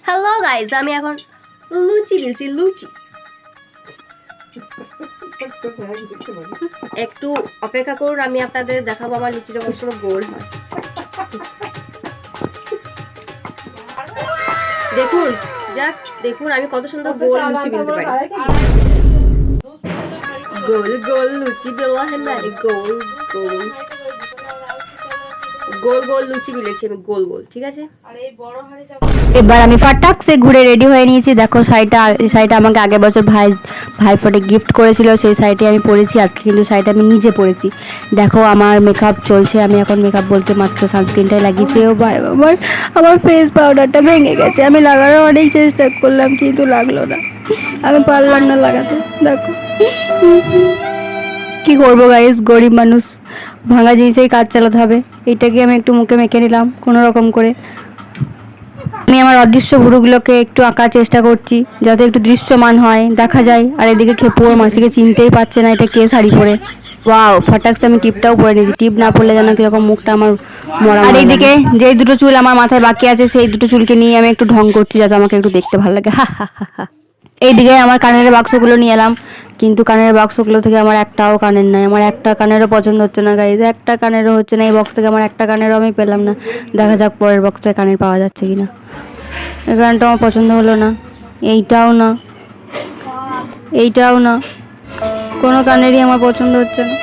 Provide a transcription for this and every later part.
Hello guys, আমি এখন লুচি বিলছি। লুচি একটু অপেক্ষা করুন, আমি আপনাদের দেখাবো আমার লুচিটা কত সুন্দর গোল হয়। দেখুন, জাস্ট দেখুন আমি কত সুন্দর গোল লুচি বেলতে পারি। গোল গোল লুচি বেলা है मैंने গোল গোল গোল গোল লুচি বেলেছি আমি, গোল গোল। ঠিক আছে, এবার আমি ফাটাক সে ঘুরে রেডি হয়ে নিয়েছি। দেখো শাড়িটা আমাকে আগের বছর ভাইফোঁটে গিফট করেছিল, সেই শাড়িটি আমি পরেছি। আজকে কিন্তু শাড়িটা আমি নিজে পরেছি। দেখো আমার মেকআপ চলছে, আমি এখন মেকআপ বলতে মাত্র সানস্ক্রিনটাই লাগিয়েছি। ও ভাই, আমার ফেস পাউডারটা ভেঙে গেছে। আমি লাগানোর অনেক চেষ্টা করলাম কিন্তু লাগলো না, আমি পারলাম না লাগাতে। দেখো কি করবো গাইস, গরিব মানুষ, ভাঙা জিনিসেই কাজ চালাতে হবে। এইটাকে আমি একটু মুখে মেখে নিলাম কোনো রকম করে। আমি আমার অদৃশ্য ভুরুগুলোকে একটু আঁকার চেষ্টা করছি যাতে একটু দৃশ্যমান হয়, দেখা যায়। আর এদিকে খেপু ওর মাসিকে চিনতেই পারছে না এটা কে শাড়ি পরে। ওয়াও, ফাটাকসে আমি টিপটাও পরে নিয়েছি। টিপ না পরলে যেন কিরকম মুখটা আমার মরা। আর এইদিকে যেই দুটো চুল আমার মাথায় বাকি আছে সেই দুটো চুলকে নিয়ে আমি একটু ঢং করছি যাতে আমাকে একটু দেখতে ভালো লাগে। হা হা হা হা। এইদিকে আমার কানের বাক্সগুলো নিয়ে এলাম, কিন্তু কানের বাক্সগুলো থেকে আমার একটাও কানের নাই। আমার একটা কানেরও পছন্দ হচ্ছে না গাইজ, একটা কানেরও হচ্ছে না। এই বক্স থেকে আমার একটা কানেরও আমি পেলাম না। দেখা যাক পরের বক্স থেকে কানের পাওয়া যাচ্ছে কিনা। এই গানটা আমার পছন্দ হলো না, এইটাও না, এইটাও না, কোনো কানেরই আমার পছন্দ হচ্ছে না।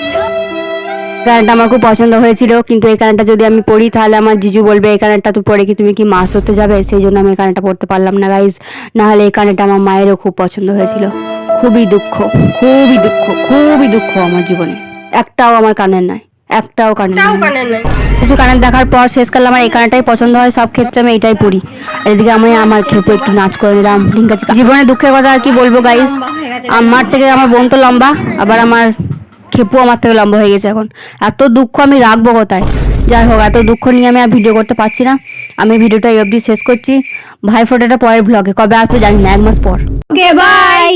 গানটা আমার খুব পছন্দ হয়েছিল, কিন্তু এই গানটা যদি আমি পড়ি তাহলে আমার জিজু বলবে এই গানটা তুই পড়ে কি তুমি কি মাছ ধরতে যাবে। সেই জন্য আমি এই গানটা পড়তে পারলাম না গাইজ। নাহলে এই গানটা আমার মায়েরও খুব পছন্দ হয়েছিল। খুবই দুঃখ, খুবই দুঃখ, খুবই দুঃখ আমার জীবনে। একটাও আমার কানের নাই, একটাও কানের নাই। কিছু কানের দেখার পর শেষকাল আমার এই কানেরটাই পছন্দ হয়, সব ক্ষেত্রে আমি এটাই পড়ি। আর এদিকে আমি আমার খেপে একটু নাচ করে নিলাম। ঠিক আছে, জীবনে দুঃখের কথা আর কি বলবো গাইস। আমার থেকে আমার বোন তো লম্বা, আবার আমার খেপু আমার থেকে লম্বা হয়ে গেছে এখন। এত দুঃখ আমি রাখবো কোথায়। যাই হোক, এত দুঃখ নিয়ে আমি আর ভিডিও করতে পারছি না। আমি ভিডিওটা এই অবধি শেষ করছি। ভাইফোঁটাটা পরের ব্লগে কবে আসবে জানি না, 1 মাস পর। Okay bye.